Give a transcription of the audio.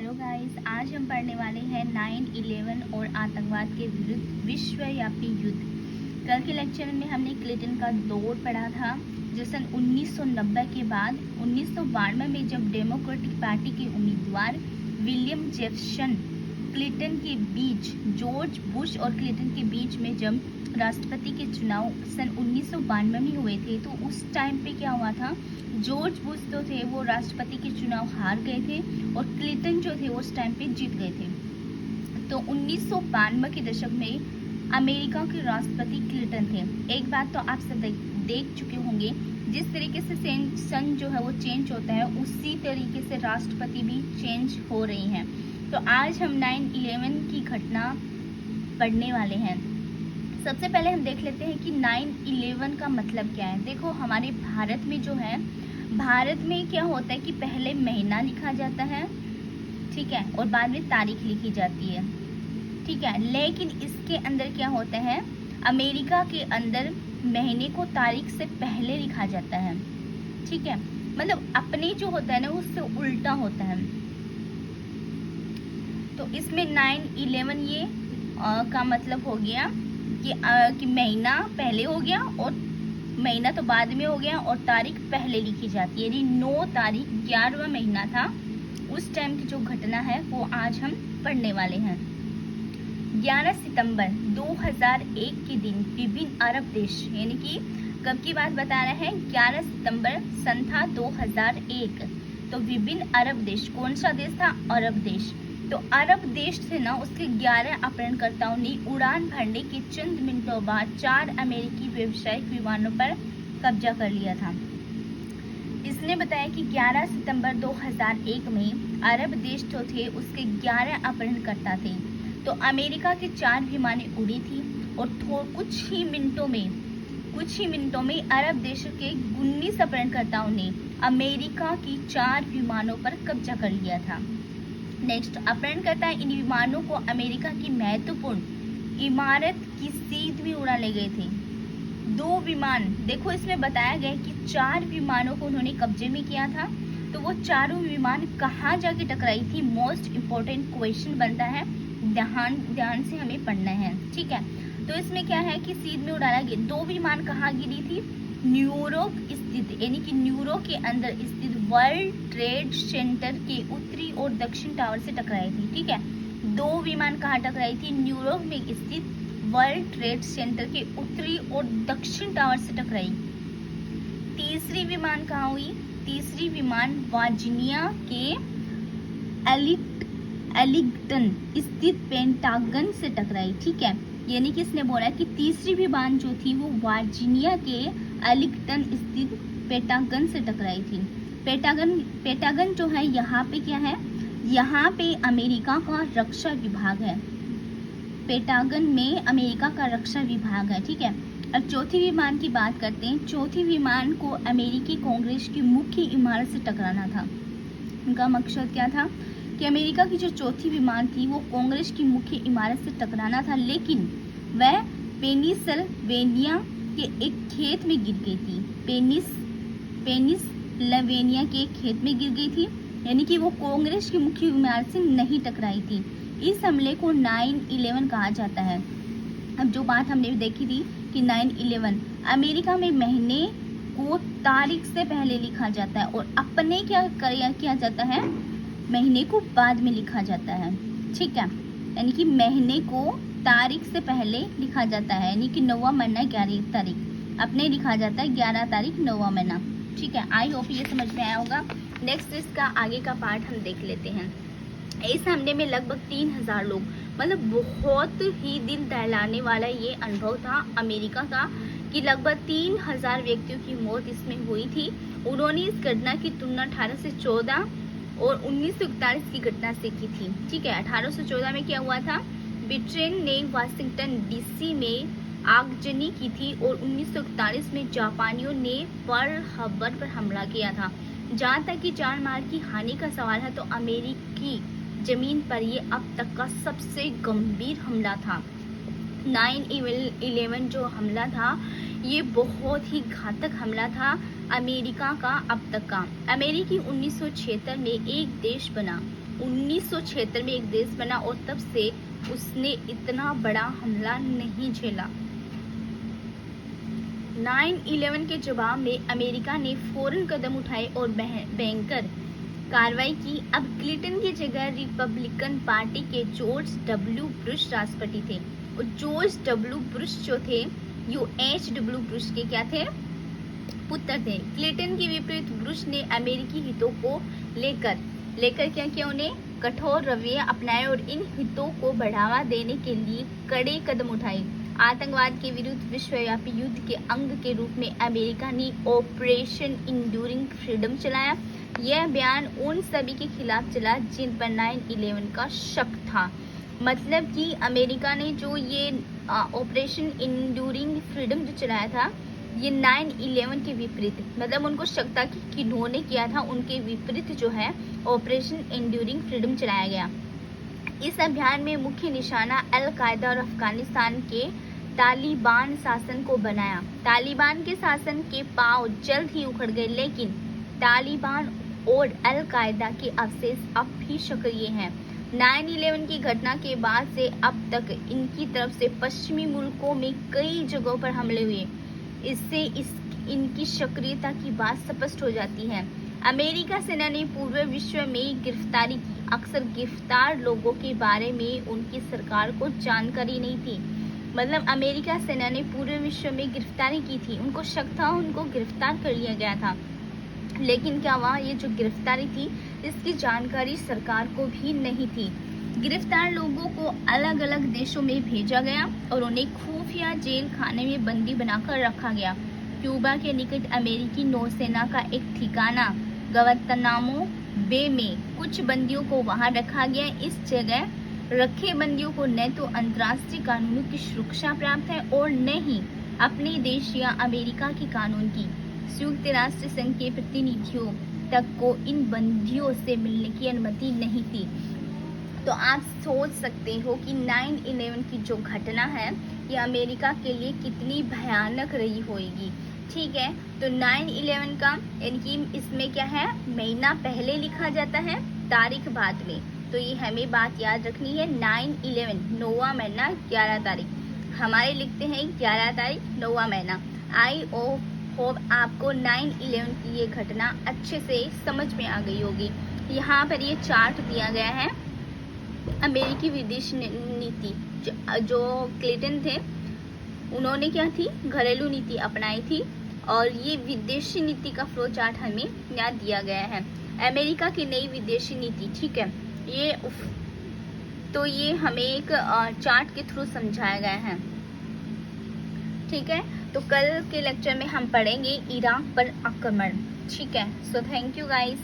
Hello guys, आज हम पढ़ने वाले हैं 9/11 और आतंकवाद के विरुद्ध विश्वव्यापी युद्ध। कल के लेक्चर में हमने क्लिंटन का दौर पढ़ा था जो सन 1990 के बाद 1992 में जब डेमोक्रेटिक पार्टी के उम्मीदवार विलियम जेफरसन क्लिंटन के बीच जॉर्ज बुश और क्लिंटन के बीच में जब राष्ट्रपति के चुनाव सन 1992 में हुए थे, तो उस टाइम पे क्या हुआ था, जॉर्ज बुश तो थे वो राष्ट्रपति के चुनाव हार गए थे और क्लिंटन जो थे वो उस टाइम पे जीत गए थे। तो 1992 के दशक में अमेरिका के राष्ट्रपति क्लिंटन थे। एक बात तो आप सब देख चुके होंगे, जिस तरीके से सन जो है वो चेंज होता है उसी तरीके से राष्ट्रपति भी चेंज हो रही हैं। तो आज हम 9/11 की घटना पढ़ने वाले हैं। सबसे पहले हम देख लेते हैं कि 9/11 का मतलब क्या है। देखो, हमारे भारत में जो है, भारत में क्या होता है कि पहले महीना लिखा जाता है, ठीक है, और बाद में तारीख लिखी जाती है, ठीक है। लेकिन इसके अंदर क्या होता है, अमेरिका के अंदर महीने को तारीख से पहले लिखा जाता है, ठीक है। मतलब अपने जो होता है ना उससे उल्टा होता है। तो इसमें 9/11 ये का मतलब हो गया कि महीना पहले हो गया और महीना तो बाद में हो गया और तारीख पहले लिखी जाती है। यानी 9 तारीख 11वां महीना था, उस टाइम की जो घटना है वो आज हम पढ़ने वाले हैं। 11 सितंबर 2001 के दिन विभिन्न अरब देश, यानी कि कब की बात बता रहे हैं, 11 सितंबर सन था 2001। तो विभिन्न अरब देश, कौन सा देश था, अरब देश। तो अरब देश से ना उसके 11 अपहरणकर्ताओं ने उड़ान भरने के चंद मिनटों बाद 4 अमेरिकी व्यावसायिक विमानों पर कब्जा कर लिया था। इसने बताया कि 11 सितंबर 2001 में अरब देश जो थे उसके 11 अपहरणकर्ता थे। तो अमेरिका के 4 विमानें उड़ी थी और कुछ ही मिनटों में अरब देशों के 19 अपहरणकर्ताओं ने अमेरिका की 4 विमानों पर कब्जा कर लिया था। नेक्स्ट, अपहरणकर्ता इन विमानों को अमेरिका की महत्वपूर्ण इमारत की सीध में उड़ा ले गए थे। 2 विमान, देखो इसमें बताया गया कि 4 विमानों को उन्होंने कब्जे में किया था। तो वो चारों विमान कहाँ जाके टकराई थी, मोस्ट इम्पोर्टेंट क्वेश्चन बनता है, ध्यान से हमें पढ़ना है, ठीक है। तो इसमें क्या है कि सीध में उड़ाया गया। 2 विमान कहाँ गिरी थी, न्यूयॉर्क स्थित, यानी कि न्यूयॉर्क के अंदर स्थित वर्ल्ड ट्रेड सेंटर के उत्तरी और दक्षिण टावर से टकराई थी, ठीक है। 2 विमान कहाँ टकराई थी, न्यूयॉर्क में स्थित वर्ल्ड ट्रेड सेंटर के उत्तरी और दक्षिण टावर से टकराई। तीसरी विमान कहाँ हुई, तीसरी विमान वर्जीनिया के एलिंगटन स्थित पेंटागन से टकराई, ठीक है। यानी कि इसने बोला कि तीसरी विमान जो थी वो वर्जीनिया के एलिंगटन स्थित पेंटागन से टकराई थी। पेंटागन जो है यहाँ पे क्या है, यहाँ पे अमेरिका का रक्षा विभाग है। पेंटागन में अमेरिका का रक्षा विभाग है, ठीक है। अब चौथी विमान की बात करते हैं। चौथी विमान को अमेरिकी कांग्रेस की मुख्य इमारत से टकराना था। उनका मकसद क्या था कि अमेरिका की जो चौथी विमान थी वो कांग्रेस की मुख्य इमारत से टकराना था, लेकिन वह पेनिसिल्वेनिया के एक खेत में गिर गई थी। पेनिसिल्वेनिया के एक खेत में गिर गई थी, यानी कि वो कांग्रेस की मुख्य इमारत से नहीं टकराई थी। इस हमले को 9/11 कहा जाता है। अब जो बात हमने देखी थी कि 9/11 अमेरिका में महीने को तारीख से पहले लिखा जाता है और अपने क्या किया जाता है, महीने को बाद में लिखा जाता है, ठीक है। यानी कि महीने को तारीख से पहले लिखा जाता है, यानी कि 9वां महीना 11 तारीख अपने लिखा जाता है, 11 तारीख 9वां महीना, ठीक है। आई होप ये समझ में आया होगा। नेक्स्ट इसका आगे का पार्ट हम देख लेते हैं। इस हमले में लगभग 3000 लोग, मतलब बहुत ही दिल दहलाने वाला ये अनुभव था अमेरिका का कि लगभग 3000 व्यक्तियों की मौत इसमें हुई थी। उन्होंने इस घटना की तुलना 1814 और 1941 की घटना से की थी, ठीक है। 1814 में क्या हुआ था, ब्रिटेन ने वाशिंगटन डीसी में आगजनी की थी और 1941 में जापानियों ने पर्ल हार्बर पर हमला किया था। जहाँ तक कि जान माल की हानि का सवाल है तो अमेरिकी जमीन पर ये अब तक का सबसे गंभीर हमला था। 9/11 जो हमला था ये बहुत ही घातक हमला था अमेरिका का अब तक का। अमेरिकी 1976 में एक देश बना, 1976 में एक देश बना और तब से उसने इतना बड़ा हमला नहीं झेला। 9/11 के जवाब में अमेरिका ने फौरन कदम उठाए और भयंकर कार्रवाई की। अब क्लिंटन की जगह रिपब्लिकन पार्टी के जॉर्ज डब्ल्यू बुश राष्ट्रपति थे और जॉर्ज डब्ल्यू बुश जो थे H.W. बुश के क्या थे, पुत्र थे। क्लिंटन के विपरीत बुश ने अमेरिकी हितों को लेकर क्या किया, उन्हें कठोर रवैया अपनाया और इन हितों को बढ़ावा देने के लिए कड़े कदम उठाए। आतंकवाद के विरुद्ध विश्वव्यापी युद्ध के अंग के रूप में अमेरिका ने ऑपरेशन इंड्यूरिंग फ्रीडम चलाया। यह अभियान उन सभी के खिलाफ चला जिन पर 9/11 का शक था। मतलब कि अमेरिका ने जो ये ऑपरेशन इंड्यूरिंग फ्रीडम जो चलाया था ये 9/11 के विपरीत, मतलब उनको शक था कि किन्होंने किया था, उनके विपरीत जो है ऑपरेशन इंड्यूरिंग फ्रीडम चलाया गया। इस अभियान में मुख्य निशाना अल कायदा और अफगानिस्तान के तालिबान शासन को बनाया। तालिबान के शासन के पांव जल्द ही उखड़ गए, लेकिन तालिबान और अल कायदा के अवशेष अब भी सक्रिय हैं। 9/11 की घटना के बाद से अब तक इनकी तरफ से पश्चिमी मुल्कों में कई जगहों पर हमले हुए। इससे इनकी सक्रियता की बात स्पष्ट हो जाती है। अमेरिका सेना ने पूरे विश्व में गिरफ्तारी की। अक्सर गिरफ्तार लोगों के बारे में उनकी सरकार को जानकारी नहीं थी। मतलब अमेरिका सेना ने पूरे विश्व में गिरफ्तारी की थी, उनको शक था, उनको गिरफ्तार कर लिया गया था, लेकिन क्या हुआ, ये जो गिरफ्तारी थी इसकी जानकारी सरकार को भी नहीं थी। गिरफ्तार लोगों को अलग अलग देशों में भेजा गया और उन्हें खुफिया जेल खाने में बंदी बनाकर रखा गया। क्यूबा के निकट अमेरिकी नौसेना का एक ठिकाना गवांतानामो बे में कुछ बंदियों को वहां रखा गया। इस जगह रखे बंदियों को न तो अंतर्राष्ट्रीय कानूनों की सुरक्षा प्राप्त है और न ही अपने देश या अमेरिका के कानून की। संयुक्त राष्ट्र संघ के प्रतिनिधियों तक को इन बंदियों से मिलने की अनुमति नहीं थी। तो आप सोच सकते हो कि 9/11 की जो घटना है ये अमेरिका के लिए कितनी भयानक रही होगी। ठीक है, तो 9/11 का यानी कि इसमें क्या है, महीना पहले लिखा जाता है, तारीख बाद में। तो ये हमें बात याद रखनी है। 9/11 नौवां महीना 11 तारीख, हमारे लिखते हैं 11 तारीख 9वां महीना। आई होप आपको 9/11 की ये घटना अच्छे से समझ में आ गई होगी। यहाँ पर ये चार्ट दिया गया है अमेरिकी विदेश नीति। जो क्लिंटन थे उन्होंने क्या थी, घरेलू नीति अपनाई थी और ये विदेशी नीति का फ्लो चार्ट हमें यहाँ दिया गया है। अमेरिका की नई विदेशी नीति, ठीक है, ये हमें एक चार्ट के थ्रू समझाया गया है। ठीक है, तो कल के लेक्चर में हम पढ़ेंगे इराक पर आक्रमण। ठीक है, सो थैंक यू गाइस।